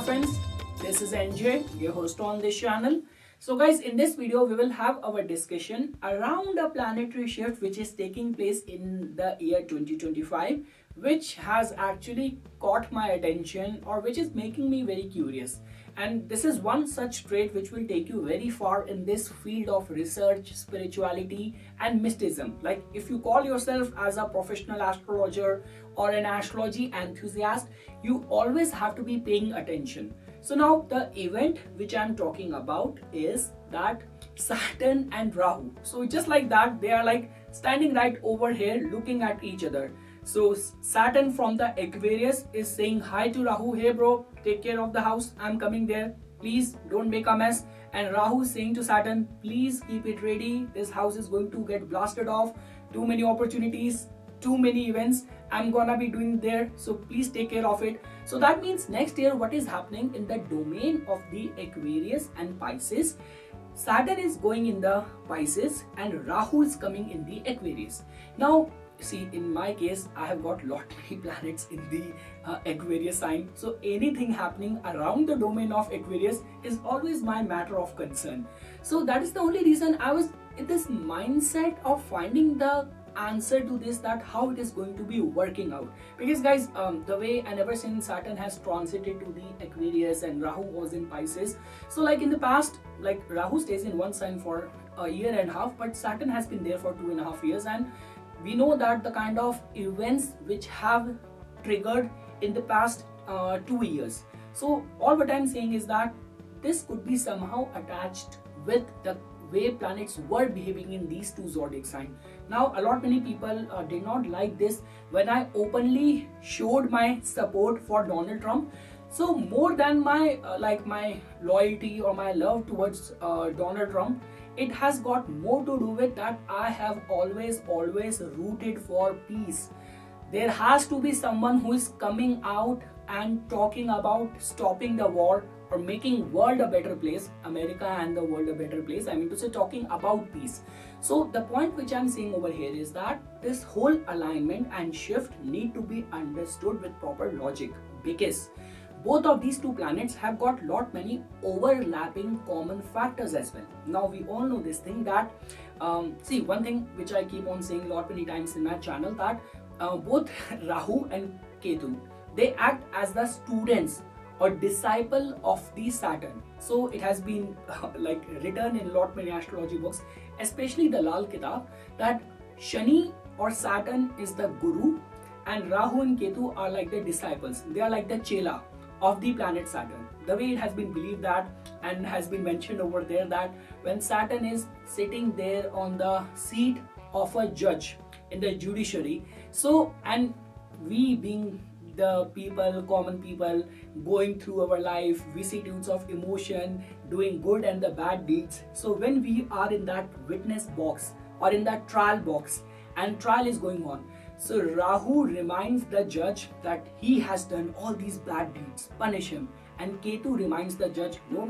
Namaskar friends, this is NJ, your host on this channel. So guys, in this video we will have our discussion around a planetary shift which is taking place in the year 2025, which has actually caught my attention or which is making me very curious. And this is one such trait which will take you very far in this field of research, spirituality and mysticism. Like if you call yourself as a professional astrologer or an astrology enthusiast, you always have to be paying attention. So now the event which I'm talking about is that Saturn and Rahu. So just like that, they are like standing right over here looking at each other. So Saturn from the Aquarius is saying hi to Rahu, hey bro, take care of the house, I'm coming there, please don't make a mess. And Rahu is saying to Saturn, please keep it ready, this house is going to get blasted off, too many opportunities, too many events I'm gonna be doing there, so please take care of it. So that means next year what is happening in the domain of the Aquarius and Pisces, Saturn is going in the Pisces and Rahu is coming in the Aquarius. Now see, in my case I have got lot many planets in the Aquarius sign, so anything happening around the domain of Aquarius is always my matter of concern. So that is the only reason I was in this mindset of finding the answer to this, that how it is going to be working out. Because guys, the way, and ever since Saturn has transited to the Aquarius and Rahu was in Pisces, so like in the past, like Rahu stays in one sign for a year and a half, but Saturn has been there for 2.5 years, and we know that the kind of events which have triggered in the past 2 years. So all what I'm saying is that this could be somehow attached with the way planets were behaving in these two zodiac signs. Now a lot many people did not like this when I openly showed my support for Donald Trump. So more than my my loyalty or my love towards Donald Trump, it has got more to do with that I have always rooted for peace. There has to be someone who is coming out and talking about stopping the war or making world a better place, America and the world a better place. I mean to say, talking about peace. So the point which I'm saying over here is that this whole alignment and shift need to be understood with proper logic, because both of these two planets have got lot many overlapping common factors as well. Now we all know this thing that see, one thing which I keep on saying lot many times in my channel, that both Rahu and Ketu, they act as the students or disciple of the Saturn. So it has been like written in lot many astrology books, especially the Lal Kitab, that Shani or Saturn is the guru and Rahu and Ketu are like the disciples. They are like the chela of the planet Saturn. The way it has been believed that, and has been mentioned over there, that when Saturn is sitting there on the seat of a judge in the judiciary, so, and we being the people, common people, going through our life, vicissitudes of emotion, doing good and the bad deeds. So when we are in that witness box or in that trial box and trial is going on, so Rahu reminds the judge that he has done all these bad deeds, punish him. And Ketu reminds the judge, no,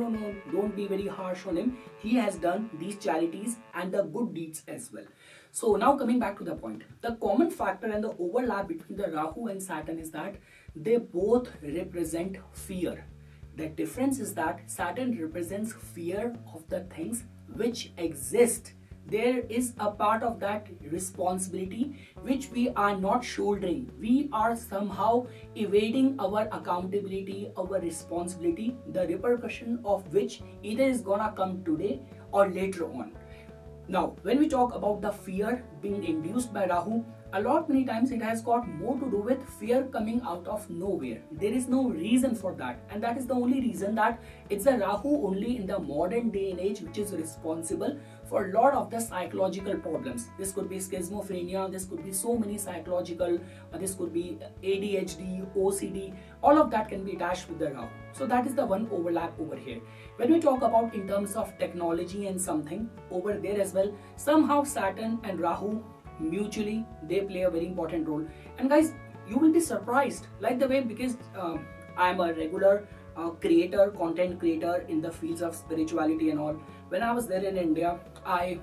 don't be very harsh on him. He has done these charities and the good deeds as well. So now coming back to the point, the common factor and the overlap between the Rahu and Saturn is that they both represent fear. The difference is that Saturn represents fear of the things which exist. There is a part of that responsibility which we are not shouldering. We are somehow evading our accountability, our responsibility, the repercussion of which either is gonna come today or later on. Now, when we talk about the fear being induced by Rahu, a lot many times it has got more to do with fear coming out of nowhere. There is no reason for that, and that is the only reason that it's a Rahu only in the modern day and age which is responsible for a lot of the psychological problems. This could be schizophrenia, this could be so many psychological, this could be ADHD, OCD, all of that can be attached with the Rahu. So that is the one overlap over here. When we talk about in terms of technology and something over there as well, somehow Saturn and Rahu mutually they play a very important role. And guys, you will be surprised, like the way, because I am a regular creator, content creator in the fields of spirituality and all. When I was there in India, I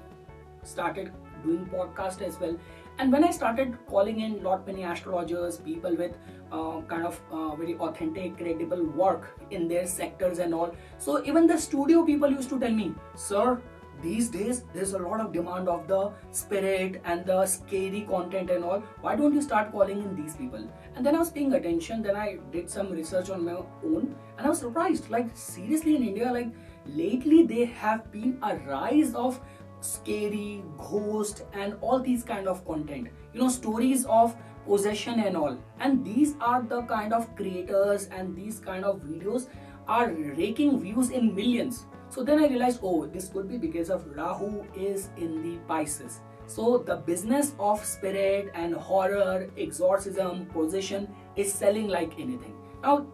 started doing podcast as well. And when I started calling in lot many astrologers, people with very authentic, credible work in their sectors and all. So even the studio people used to tell me, sir, these days there's a lot of demand of the spirit and the scary content and all. Why don't you start calling in these people? And then I was paying attention. Then I did some research on my own, and I was surprised. Like seriously, in India, like lately there have been a rise of scary, ghost, and all these kind of content. Stories of possession and all. And these are the kind of creators, and these kind of videos are raking views in millions. So then I realized, oh, this could be because of Rahu is in the Pisces. So the business of spirit and horror, exorcism, possession is selling like anything. Now,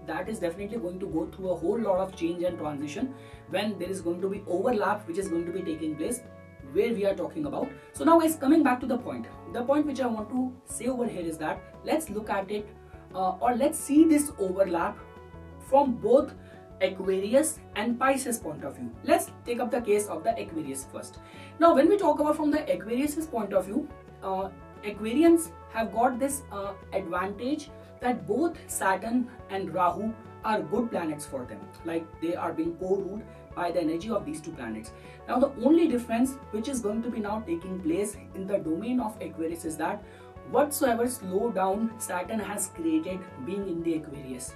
that is definitely going to go through a whole lot of change and transition when there is going to be overlap which is going to be taking place where we are talking about. So now guys, coming back to the point which I want to say over here is that let's look at it or let's see this overlap from both Aquarius and Pisces point of view. Let's take up the case of the Aquarius first. Now when we talk about from the Aquarius point of view, Aquarians have got this advantage that both Saturn and Rahu are good planets for them. Like they are being co-ruled by the energy of these two planets. Now the only difference which is going to be now taking place in the domain of Aquarius is that whatsoever slowdown Saturn has created being in the Aquarius,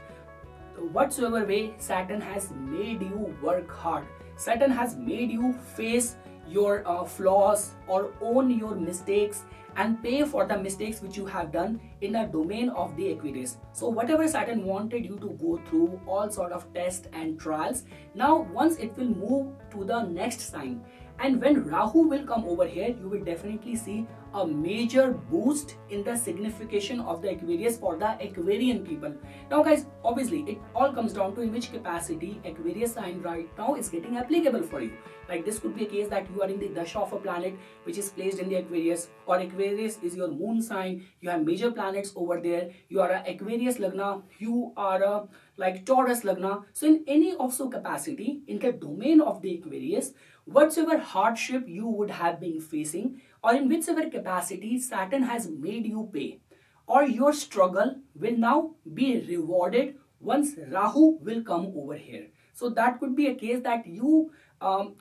whatsoever way Saturn has made you work hard, Saturn has made you face your flaws or own your mistakes and pay for the mistakes which you have done in the domain of the Aquarius. So whatever Saturn wanted you to go through, all sort of tests and trials, now once it will move to the next sign, and when Rahu will come over here, you will definitely see a major boost in the signification of the Aquarius for the Aquarian people. Now guys, obviously it all comes down to in which capacity Aquarius sign right now is getting applicable for you. Like this could be a case that you are in the dasha of a planet which is placed in the Aquarius, or Aquarius is your moon sign, you have major planets over there, you are a Aquarius Lagna, you are a like Taurus Lagna. So in any of so capacity in the domain of the Aquarius, whatsoever hardship you would have been facing, or in whichever capacity Saturn has made you pay, or your struggle will now be rewarded once Rahu will come over here. So that could be a case that you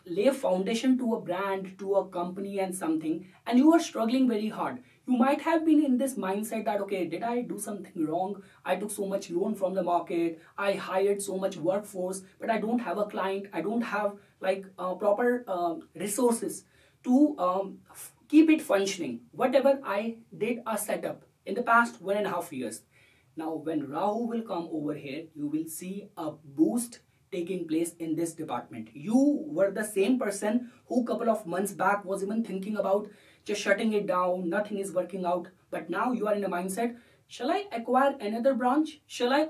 lay foundation to a brand, to a company and something, and you are struggling very hard. You might have been in this mindset that, okay, did I do something wrong? I took so much loan from the market, I hired so much workforce, but I don't have a client, I don't have like proper resources to keep it functioning. Whatever I did a setup in the past 1.5 years. Now when Rahu will come over here, you will see a boost taking place in this department. You were the same person who couple of months back was even thinking about just shutting it down, nothing is working out, but now you are in a mindset, shall I acquire another branch? Shall I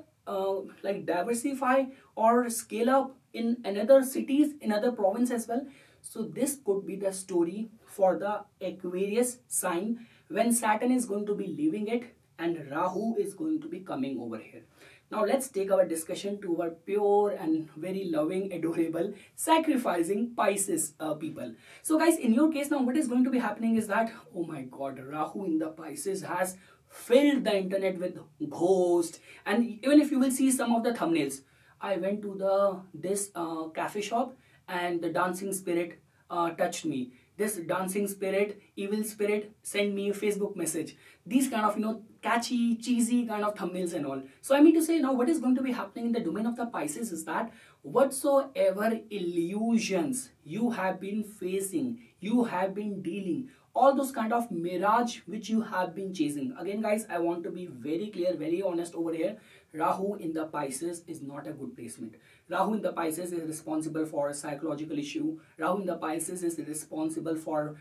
like diversify or scale up in another cities, in other province as well? So this could be the story for the Aquarius sign when Saturn is going to be leaving it and Rahu is going to be coming over here. Now let's take our discussion to our pure and very loving, adorable, sacrificing Pisces people. So guys, in your case now what is going to be happening is that, oh my god, Rahu in the Pisces has filled the internet with ghosts. And even if you will see some of the thumbnails, I went to this cafe shop and the dancing spirit touched me. This dancing spirit, evil spirit sent me a Facebook message. These kind of, catchy, cheesy kind of thumbnails and all. So I mean to say now what is going to be happening in the domain of the Pisces is that whatsoever illusions you have been facing, you have been dealing, all those kind of mirage which you have been chasing. Again guys, I want to be very clear, very honest over here. Rahu in the Pisces is not a good placement. Rahu in the Pisces is responsible for a psychological issue. Rahu in the Pisces is responsible for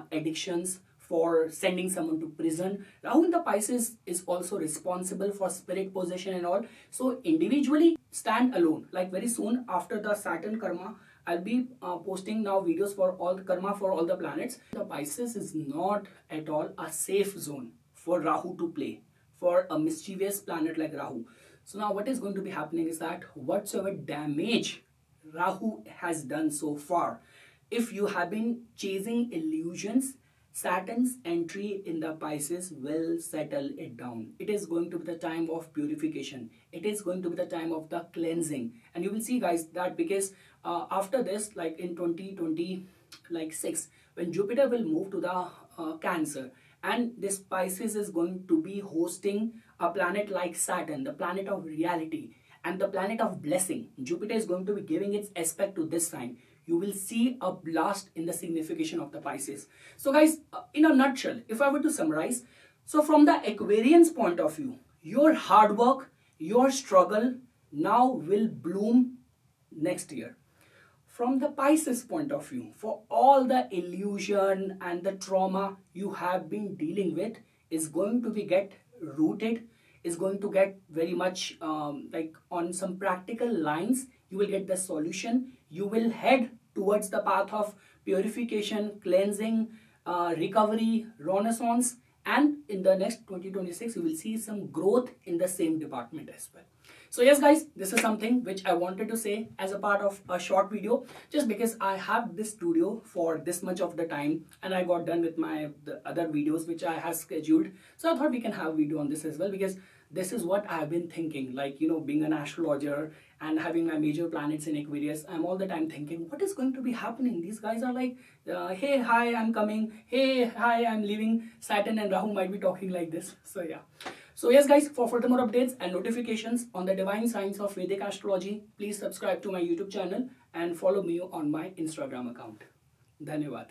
addictions, for sending someone to prison. Rahu in the Pisces is also responsible for spirit possession and all. So individually stand alone. Like very soon after the Saturn karma, I'll be posting now videos for all the karma for all the planets. The Pisces is not at all a safe zone for Rahu to play, for a mischievous planet like Rahu. So now what is going to be happening is that whatsoever damage Rahu has done so far, if you have been chasing illusions, Saturn's entry in the Pisces will settle it down. It is going to be the time of purification. It is going to be the time of the cleansing. And you will see, guys, that because after this, like in 2026, when Jupiter will move to the Cancer, and this Pisces is going to be hosting a planet like Saturn, the planet of reality and the planet of blessing. Jupiter is going to be giving its aspect to this sign. You will see a blast in the signification of the Pisces. So guys, in a nutshell, if I were to summarize, so from the Aquarian's point of view, your hard work, your struggle now will bloom next year. From the Pisces point of view, for all the illusion and the trauma you have been dealing with is going to be get rooted, is going to get very much like on some practical lines. You will get the solution. You will head towards the path of purification, cleansing, recovery, renaissance, and in the next 2026 you will see some growth in the same department as well. So yes guys, this is something which I wanted to say as a part of a short video, just because I have this studio for this much of the time and I got done with the other videos which I have scheduled. So I thought we can have a video on this as well, because this is what I've been thinking, like, you know, being an astrologer and having my major planets in Aquarius, I'm all the time thinking, what is going to be happening? These guys are like, hey, hi, I'm coming. Hey, hi, I'm leaving. Saturn and Rahu might be talking like this. So yeah. So yes guys, for further more updates and notifications on the divine science of Vedic astrology, please subscribe to my YouTube channel and follow me on my Instagram account. Dhanyavad.